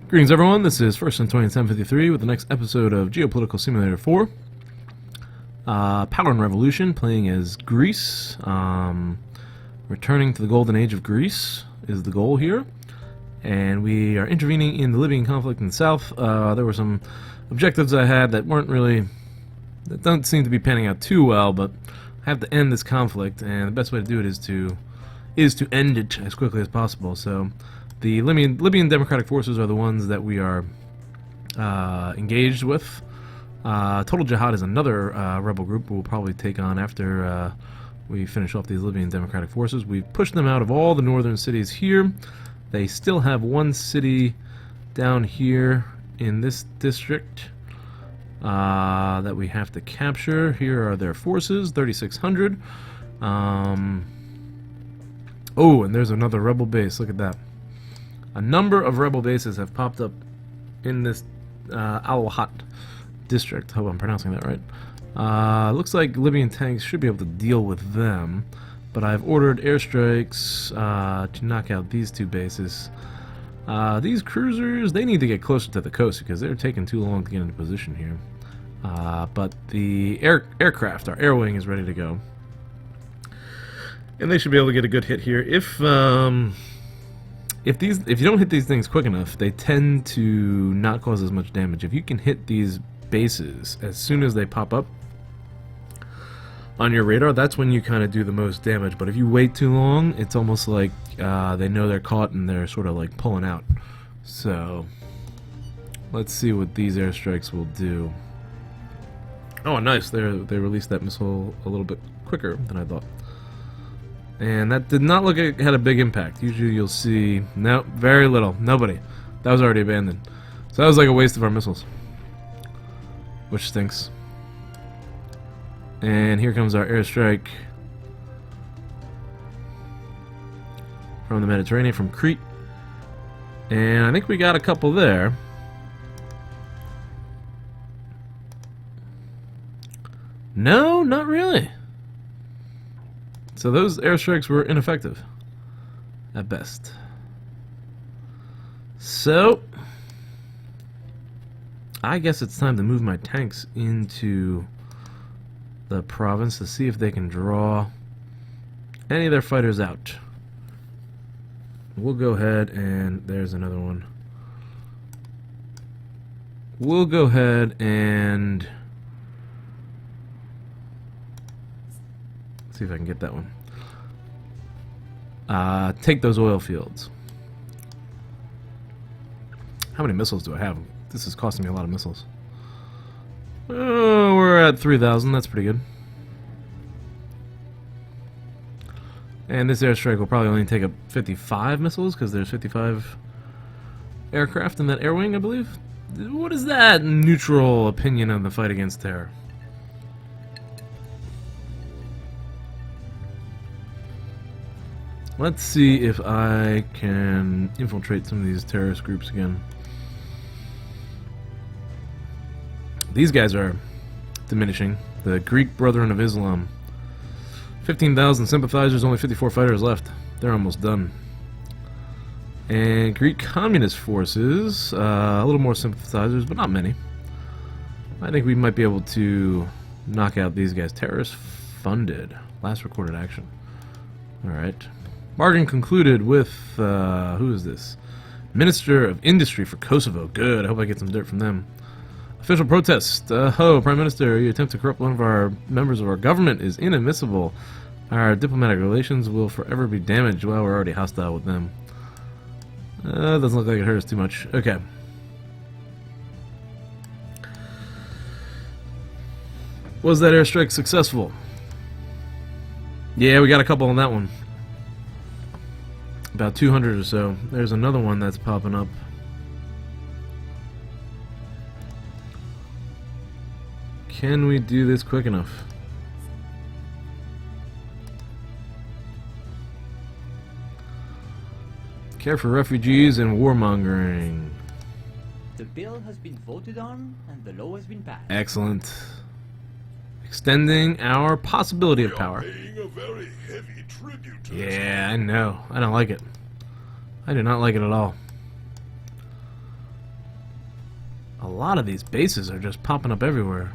Greetings everyone, this is First and 2753 with the next episode of Geopolitical Simulator 4. Power and Revolution, playing as Greece. Returning to the golden age of Greece is the goal here. And we are intervening in the Libyan conflict in the south. There were some objectives I had that don't seem to be panning out too well, but I have to end this conflict, and the best way to do it is to end it as quickly as possible. So the Libyan Democratic Forces are the ones that we are engaged with. Total Jihad is another rebel group we'll probably take on after we finish off these Libyan Democratic Forces. We've pushed them out of all the northern cities here. They still have one city down here in this district that we have to capture. Here are their forces, 3,600. Oh, and there's another rebel base. Look at that. A number of rebel bases have popped up in this Al-Wahat district. Hope I'm pronouncing that right. Looks like Libyan tanks should be able to deal with them, but I've ordered airstrikes to knock out these two bases. These cruisers, they need to get closer to the coast because they're taking too long to get into position here. But the aircraft, our air wing, is ready to go, and they should be able to get a good hit here. If you don't hit these things quick enough, they tend to not cause as much damage. If you can hit these bases as soon as they pop up on your radar, that's when you kind of do the most damage. But if you wait too long, it's almost like they know they're caught and they're sort of like pulling out. So let's see what these airstrikes will do. Oh, nice! They released that missile a little bit quicker than I thought. And that did not look like it had a big impact. Usually you'll see... No, very little. Nobody. That was already abandoned. So that was like a waste of our missiles. Which stinks. And here comes our airstrike from the Mediterranean, from Crete. And I think we got a couple there. No, not really. So those airstrikes were ineffective, at best. So I guess it's time to move my tanks into the province to see if they can draw any of their fighters out. We'll go ahead and... there's another one. We'll go ahead and... see if I can get that one. Take those oil fields. How many missiles do I have? This is costing me a lot of missiles. Oh, we're at 3,000. That's pretty good. And this airstrike will probably only take up 55 missiles because there's 55 aircraft in that air wing, I believe. What is that neutral opinion on the fight against terror? Let's see if I can infiltrate some of these terrorist groups again. These guys are diminishing. The Greek Brethren of Islam. 15,000 sympathizers, only 54 fighters left. They're almost done. And Greek Communist forces, a little more sympathizers, but not many. I think we might be able to knock out these guys. Terrorist funded. Last recorded action. Alright. Bargain concluded with, who is this? Minister of Industry for Kosovo. Good, I hope I get some dirt from them. Official protest. Prime Minister, your attempt to corrupt one of our members of our government is inadmissible. Our diplomatic relations will forever be damaged. Well, we're already hostile with them. Doesn't look like it hurt us too much. Okay. Was that airstrike successful? Yeah, we got a couple on that one. About 200 or so. There's another one that's popping up. Can we do this quick enough? Care for refugees and warmongering. The bill has been voted on and the law has been passed. Excellent. Extending our possibility of power. Paying a very heavy tribute to Yeah, I know. I don't like it. I do not like it at all. A lot of these bases are just popping up everywhere.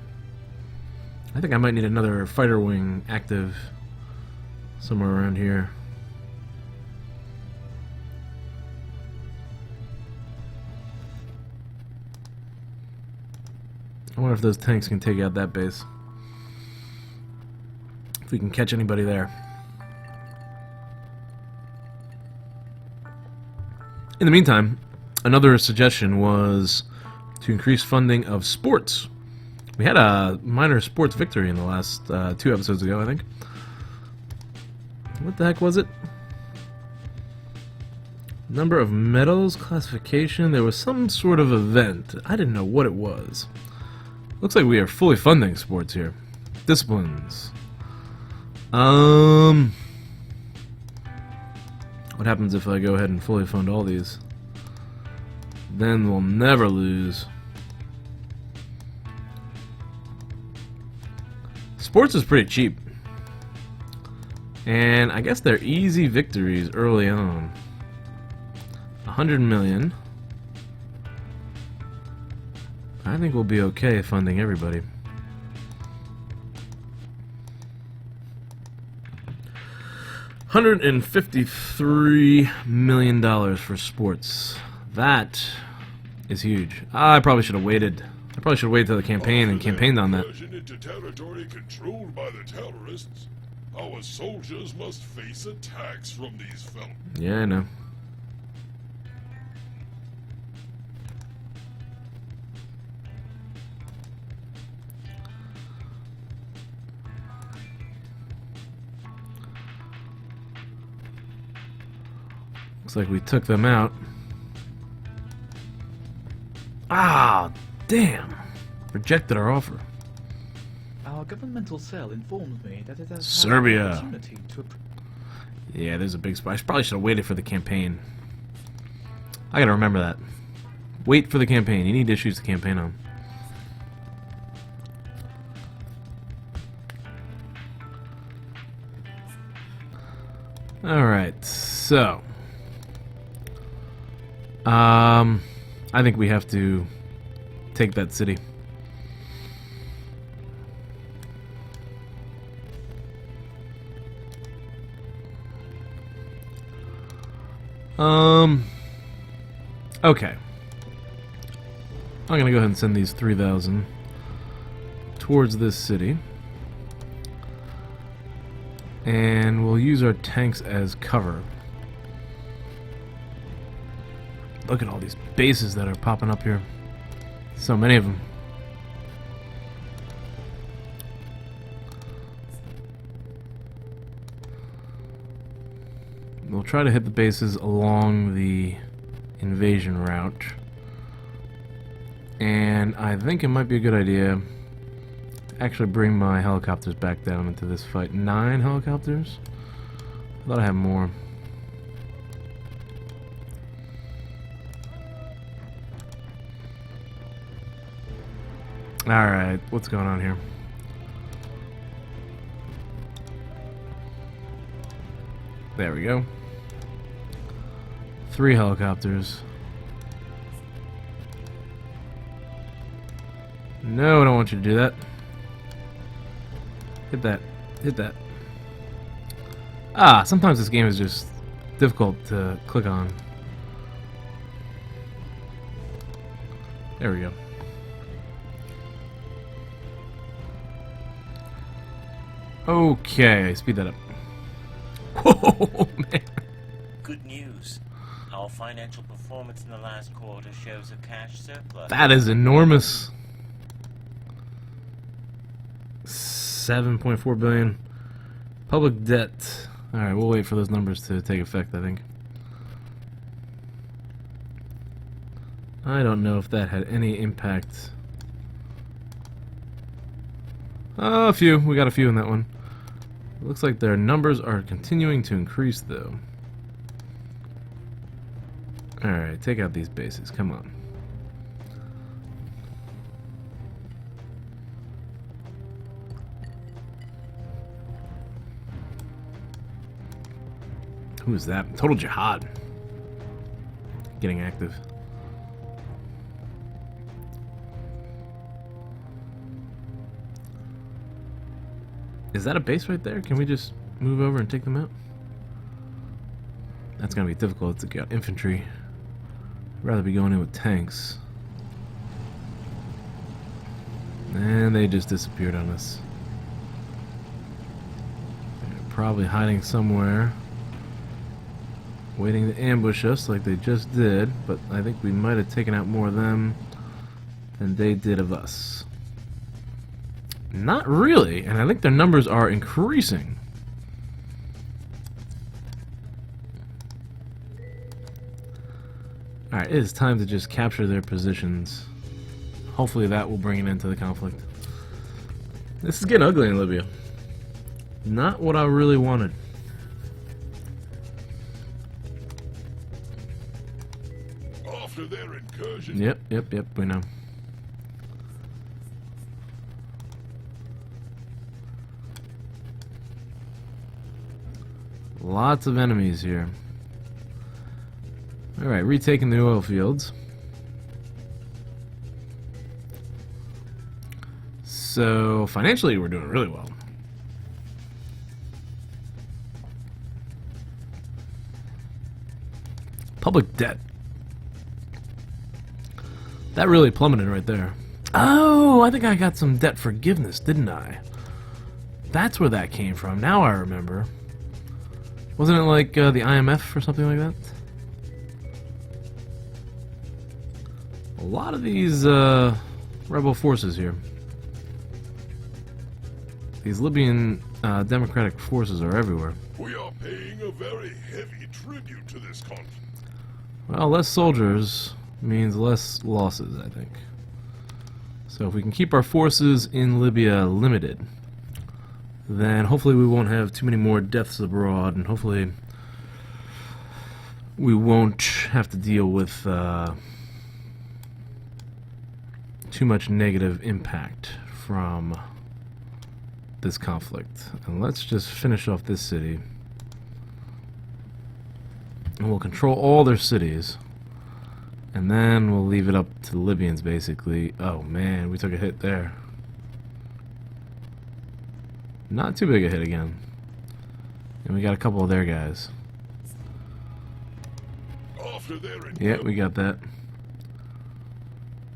I think I might need another fighter wing active somewhere around here. I wonder if those tanks can take out that base. If we can catch anybody there. In the meantime, another suggestion was to increase funding of sports. We had a minor sports victory in the last 2 episodes ago, I think. What the heck was it? Number of medals, classification. There was some sort of event. I didn't know what it was. Looks like we are fully funding sports here. Disciplines. What happens if I go ahead and fully fund all these? Then we'll never lose. Sports is pretty cheap. And I guess they're easy victories early on. 100 million. I think we'll be okay funding everybody. $153 million for sports. That is huge. I probably should have waited. I probably should have waited till the campaign and campaigned on that. Into territory controlled by the terrorists, our soldiers must face attacks from these fellows. Yeah, I know. Looks like we took them out. Ah, damn. Rejected our offer. Our governmental cell informed me that it has Serbia. had the opportunity to Yeah, there's a big spot. I probably should have waited for the campaign. I gotta remember that. Wait for the campaign. You need issues to campaign on. Alright, so... I think we have to take that city. Okay. I'm gonna go ahead and send these 3,000 towards this city. And we'll use our tanks as cover. Look at all these bases that are popping up here. So many of them. We'll try to hit the bases along the invasion route. And I think it might be a good idea to actually bring my helicopters back down into this fight. 9 helicopters? I thought I had more. Alright, what's going on here? There we go. 3 helicopters. No, I don't want you to do that. Hit that. Hit that. Ah, sometimes this game is just difficult to click on. There we go. Okay, speed that up. Whoa, man. Good news. Our financial performance in the last quarter shows a cash surplus. That is enormous. 7.4 billion. Public debt. Alright, we'll wait for those numbers to take effect, I think. I don't know if that had any impact. A few. We got a few in that one. It looks like their numbers are continuing to increase, though. Alright, take out these bases. Come on. Who is that? Total Jihad. Getting active. Is that a base right there? Can we just move over and take them out? That's gonna be difficult to get infantry. I'd rather be going in with tanks. And they just disappeared on us. They're probably hiding somewhere, waiting to ambush us like they just did, but I think we might have taken out more of them than they did of us. Not really, and I think their numbers are increasing. Alright, it is time to just capture their positions. Hopefully that will bring an end to the conflict. This is getting ugly in Libya. Not what I really wanted. After their incursion, Yep, we know. Lots of enemies here. Alright, retaking the oil fields. So, financially, we're doing really well. Public debt. That really plummeted right there. Oh, I think I got some debt forgiveness, didn't I? That's where that came from. Now I remember. Wasn't it like the IMF or something like that? A lot of these rebel forces here. These Libyan democratic forces are everywhere. we are paying a very heavy tribute to this conflict. Well, less soldiers means less losses, I think. So if we can keep our forces in Libya limited, then hopefully we won't have too many more deaths abroad, and hopefully we won't have to deal with too much negative impact from this conflict. And let's just finish off this city, and we'll control all their cities, and then we'll leave it up to the Libyans basically. Oh man, we took a hit there. Not too big a hit again, and we got a couple of their guys. After their Yeah, we got that.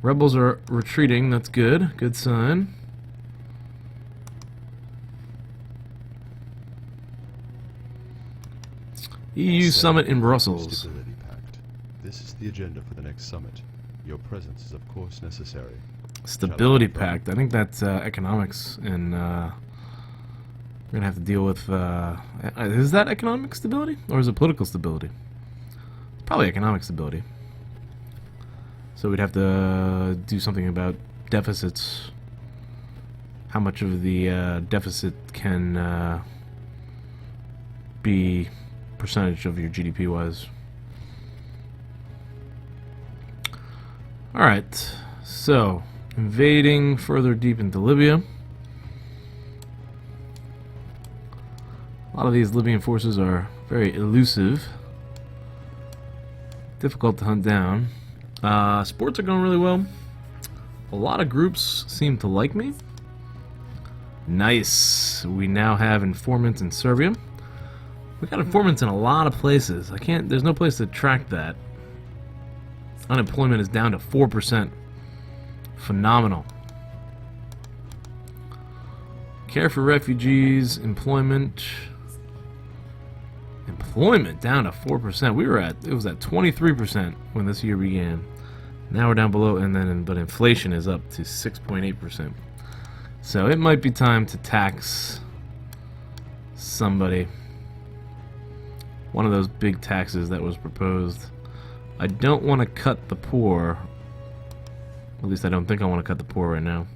Rebels are retreating, that's good. Good sign. EU summit in Brussels. Stability Pact. This is the agenda for the next summit. Your presence is of course necessary. Stability Pact. I think that's economics, and we're gonna have to deal with. Is that economic stability or is it political stability? Probably economic stability. So we'd have to do something about deficits. How much of the deficit can be percentage of your GDP wise. Alright, so invading further deep into Libya. A lot of these Libyan forces are very elusive, difficult to hunt down. Sports are going really well. A lot of groups seem to like me. Nice. We now have informants in Serbia. We got informants in a lot of places. There's no place to track that. Unemployment is down to 4%. Phenomenal. Care for refugees, employment down to 4%. It was at 23% when this year began. Now we're down below, but inflation is up to 6.8%. So it might be time to tax somebody. One of those big taxes that was proposed. I don't want to cut the poor. At least I don't think I want to cut the poor right now.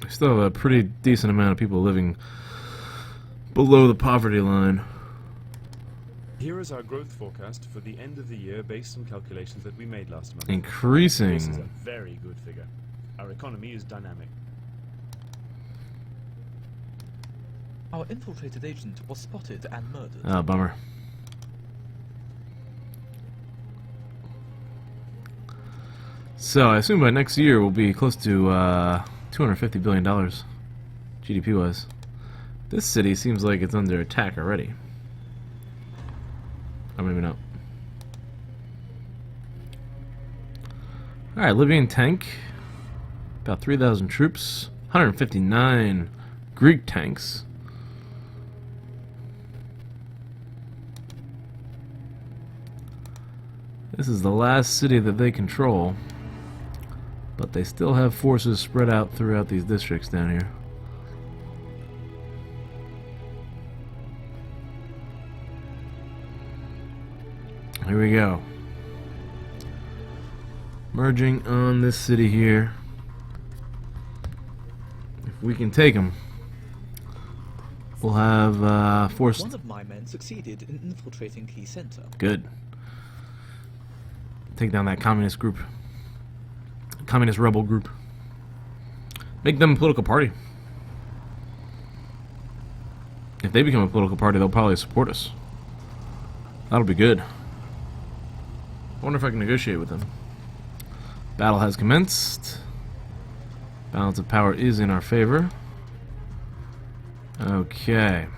I still have a pretty decent amount of people living below the poverty line. Here is our growth forecast for the end of the year based on calculations that we made last month. Increasing. This is a very good figure. Our economy is dynamic. Our infiltrated agent was spotted and murdered. Oh, bummer. So I assume by next year we'll be close to $250 billion GDP wise. This city seems like it's under attack already. Or maybe not. Alright, Libyan tank. About 3,000 troops. 159 Greek tanks. This is the last city that they control. But they still have forces spread out throughout these districts down here. Here we go. Merging on this city here. If we can take them, we'll have forced. One of my men succeeded in infiltrating key center. Good. Take down that communist group. Communist rebel group. Make them a political party. If they become a political party, they'll probably support us. That'll be good. I wonder if I can negotiate with them. Battle has commenced. Balance of power is in our favor. Okay.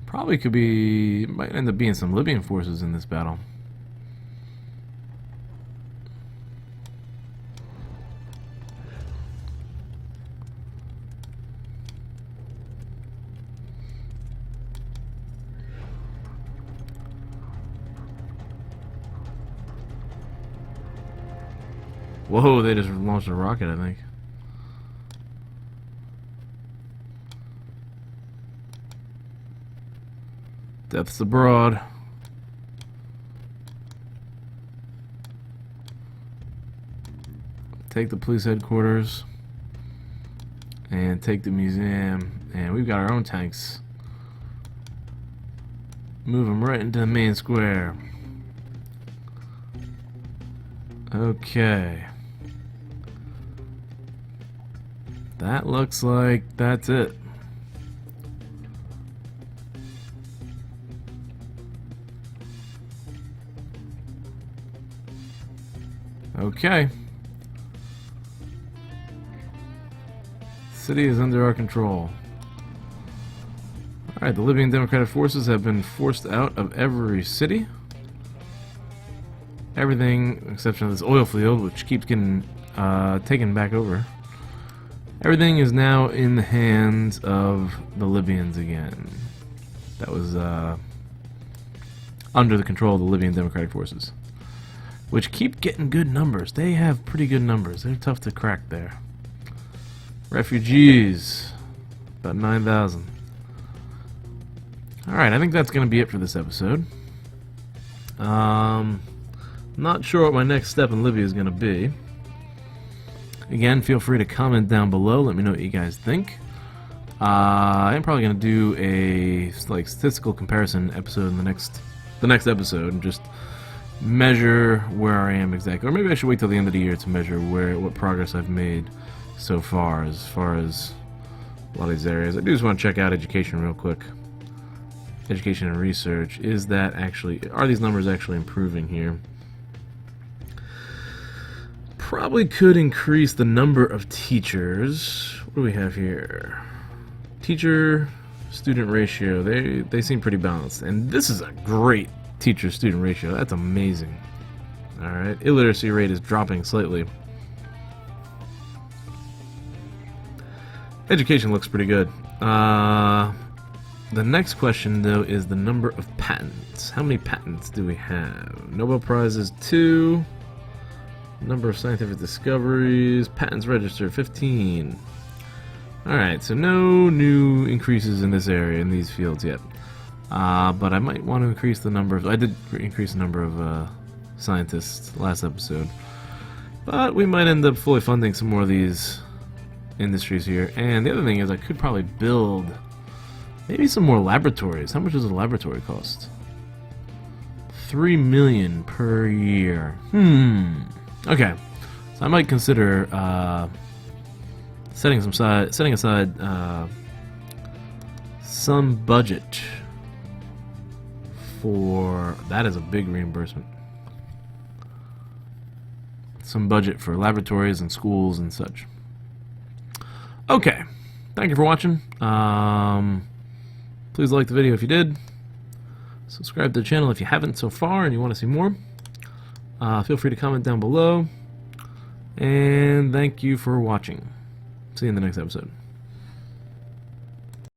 Probably could be, might end up being some Libyan forces in this battle. Whoa, they just launched a rocket, I think. Deaths abroad. Take the police headquarters. And take the museum. And we've got our own tanks. Move them right into the main square. Okay. That looks like that's it. Okay. City is under our control. Alright, the Libyan Democratic Forces have been forced out of every city. Everything, exception of this oil field, which keeps getting taken back over. Everything is now in the hands of the Libyans again. That was under the control of the Libyan Democratic Forces. Which keep getting good numbers. They have pretty good numbers. They're tough to crack there. Refugees. About 9,000. Alright, I think that's going to be it for this episode. Not sure what my next step in Libya is going to be. Again, feel free to comment down below. Let me know what you guys think. I'm probably going to do a statistical comparison episode in the next episode and just measure where I am exactly. Or maybe I should wait till the end of the year to measure what progress I've made so far as a lot of these areas. I do just want to check out education real quick. Education and research. Are these numbers actually improving here? Probably could increase the number of teachers. What do we have here? Teacher-student ratio. They seem pretty balanced. And this is a great teacher-student ratio. That's amazing. Alright, illiteracy rate is dropping slightly. Education looks pretty good. The next question, though, is the number of patents. How many patents do we have? Nobel Prizes, 2. Number of scientific discoveries. Patents registered, 15. Alright, so no new increases in this area, in these fields yet. But I might want to increase the number of... I did increase the number of scientists last episode. But we might end up fully funding some more of these industries here. And the other thing is I could probably build maybe some more laboratories. How much does a laboratory cost? 3 million per year. Okay. So I might consider setting aside some budget for... That is a big reimbursement. Some budget for laboratories and schools and such. Okay. Thank you for watching. Please like the video if you did. Subscribe to the channel if you haven't so far and you want to see more. Feel free to comment down below. And thank you for watching. See you in the next episode.